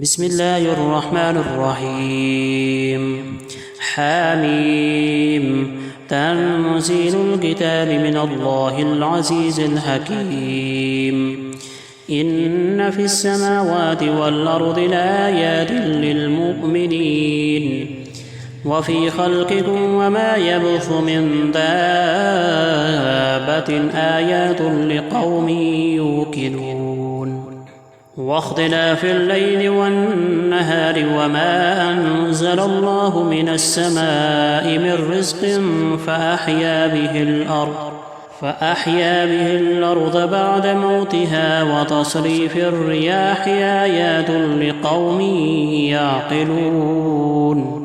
بسم الله الرحمن الرحيم. حميم. تنزيل الكتاب من الله العزيز الحكيم. إن في السماوات والأرض لآيات للمؤمنين وفي خلقكم وما يبث من دابة آيات لقوم يوقنون واختلاف الليل والنهار وما أنزل الله من السماء من رزق فأحيا به الأرض بعد موتها وتصريف الرياح آيات لقوم يعقلون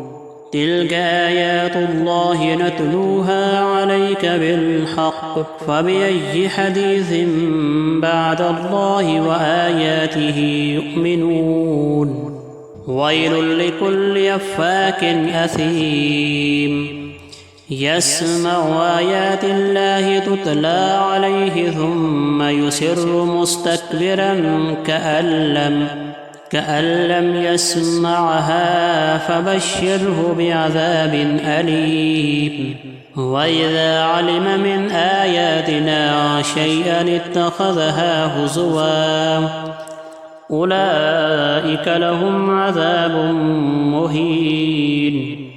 تلك آيات الله نتلوها عليك بالحق فبأي حديث بعد الله وآياته يؤمنون ويل لكل أفاك أثيم يسمع آيات الله تتلى عليه ثم يسر مستكبرا كأن لم يسمعها فبشره بعذاب أليم وإذا علم من آياتنا شيئا اتخذها هزوا أولئك لهم عذاب مهين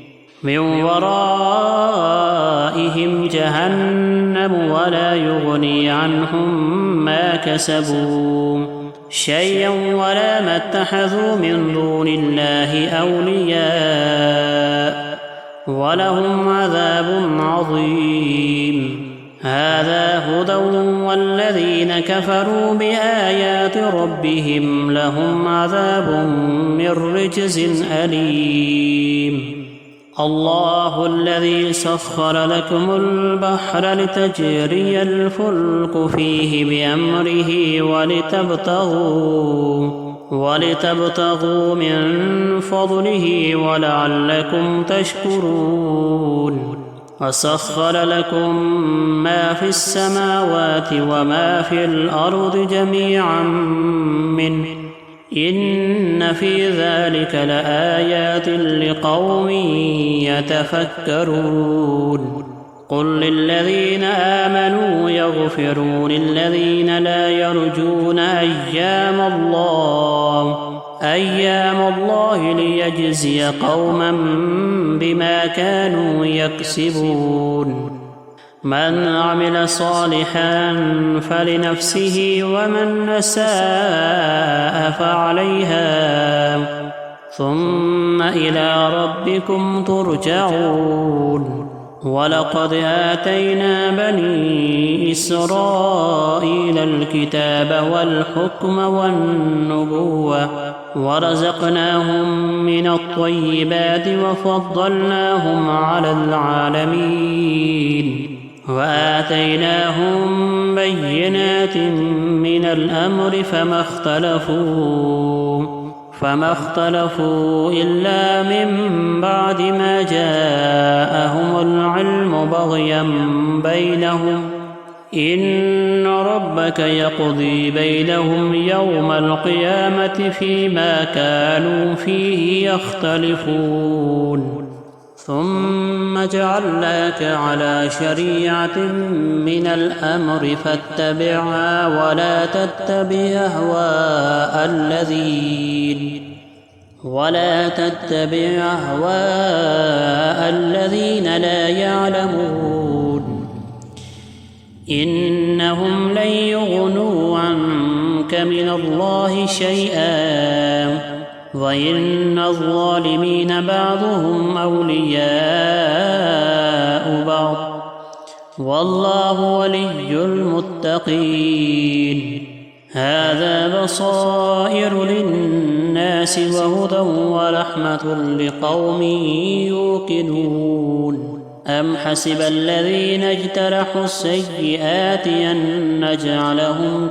من ورائهم جهنم ولا يغني عنهم ما كسبوا شيئا ولا ما اتخذوا من دون الله أولياء ولهم عذاب عظيم هذا هدى والذين كفروا بآيات ربهم لهم عذاب من رجز أليم الله الذي سخر لكم البحر لتجري الفلك فيه بأمره ولتبتغوا من فضله ولعلكم تشكرون وسخر لكم ما في السماوات وما في الأرض جميعا منه إن في ذلك لآيات لقوم يتفكرون قل للذين آمنوا يغفروا للذين لا يرجون أيام الله ليجزي قوما بما كانوا يكسبون من عمل صالحا فلنفسه ومن أساء فعليها ثم إلى ربكم ترجعون ولقد آتينا بني إسرائيل الكتاب والحكم والنبوة ورزقناهم من الطيبات وفضلناهم على العالمين وآتيناهم بينات من الأمر فما اختلفوا إلا من بعد ما جاءهم العلم بغيا بينهم إن ربك يقضي بينهم يوم القيامة فيما كانوا فيه يختلفون ثم جعلناك على شريعة من الأمر فاتبعها ولا تتبع أهواء الذين لا يعلمون إنهم لن يغنوا عنك من الله شيئا وإن الظالمين بعضهم أولياء بعض والله ولي المتقين هذا بصائر للناس وهدى ورحمة لقوم يوقنون أم حسب الذين اجترحوا السيئات أن نجعلهم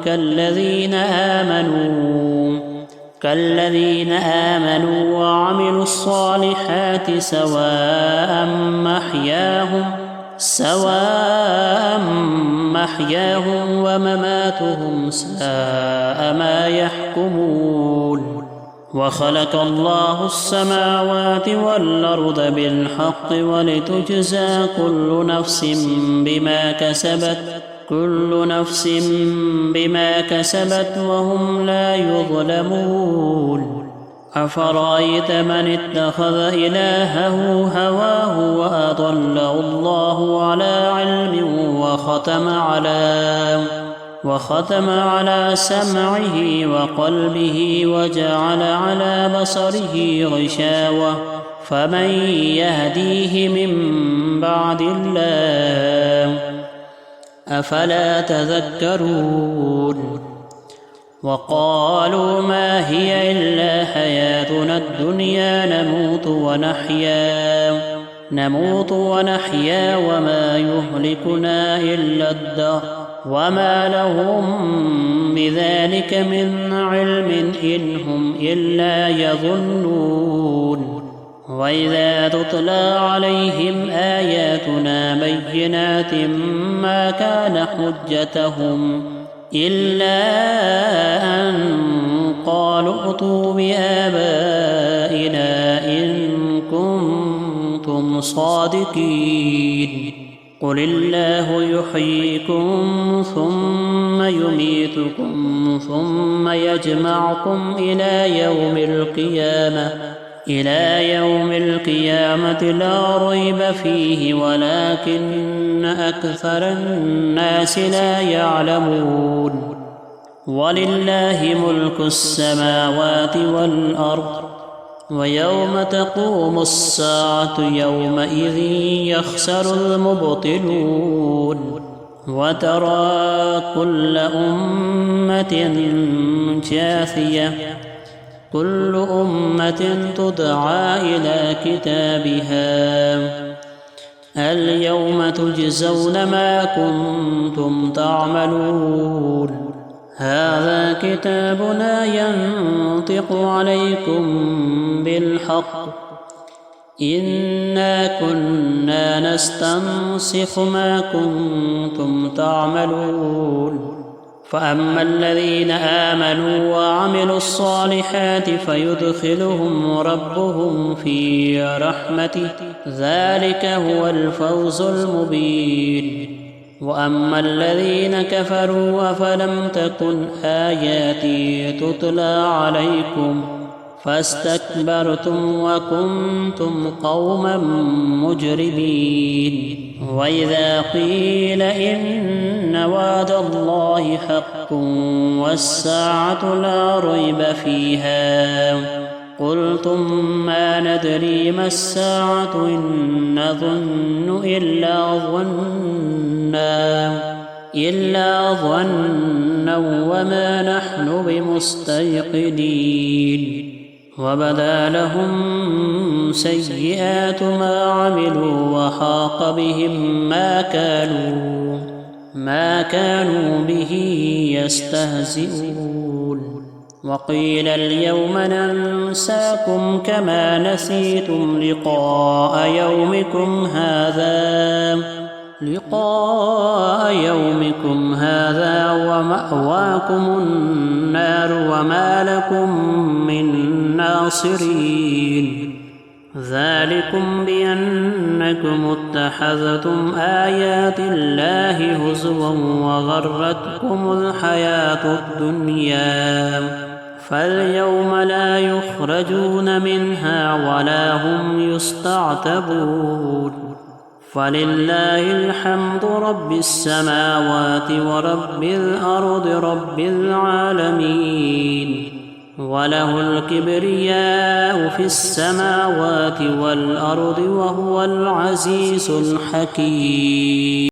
كالذين آمنوا وعملوا الصالحات سواء محياهم ومماتهم ساء ما يحكمون وخلق الله السماوات والأرض بالحق ولتجزى كل نفس بما كسبت وهم لا يظلمون. أفرأيت من اتخذ إلهه هواه وأضله الله على علم وختم على سمعه وقلبه وجعل على بصره غشاوة فمن يهديه من بعد الله أفلا تذكرون. وقالوا ما هي إلا حياتنا الدنيا نموت ونحيا وما يهلكنا إلا الدهر وما لهم بذلك من علم إن هم إلا يظنون. وإذا تتلى عليهم آياتنا بينات ما كان حجتهم إلا أن قالوا ائتوا بآبائنا إن كنتم صادقين. قل الله يحييكم ثم يميتكم ثم يجمعكم إلى يوم القيامة لا ريب فيه ولكن أكثر الناس لا يعلمون. ولله ملك السماوات والأرض ويوم تقوم الساعة يومئذ يخسر المبطلون. وترى كل أمة جاثية كل أمة تدعى إلى كتابها اليوم تجزون ما كنتم تعملون. هذا كتابنا ينطق عليكم بالحق إنا كنا نستنسخ ما كنتم تعملون. فأما الذين آمنوا وعملوا الصالحات فيدخلهم ربهم في رحمته ذلك هو الفوز المبين. وأما الذين كفروا أفلم تكن آياتي تتلى عليكم فاستكبرتم وكنتم قوما مجرمين. وإذا قيل إن وعد الله حق والساعة لا ريب فيها قلتم ما ندري ما الساعة إن نظن إلا ظنا وما نحن بمستيقنين. وبدا لهم سيئات ما عملوا وحاق بهم ما كانوا به يستهزئون. وقيل اليوم ننساكم كما نسيتم لقاء يومكم هذا ومأواكم النار وما لكم من ناصرين. ذلكم بأنكم اتخذتم آيات الله هزوا وغرتكم الحياة الدنيا فاليوم لا يخرجون منها ولا هم يستعتبون. فلله الحمد رب السماوات ورب الأرض رب العالمين. وله الكبرياء في السماوات والأرض وهو العزيز الحكيم.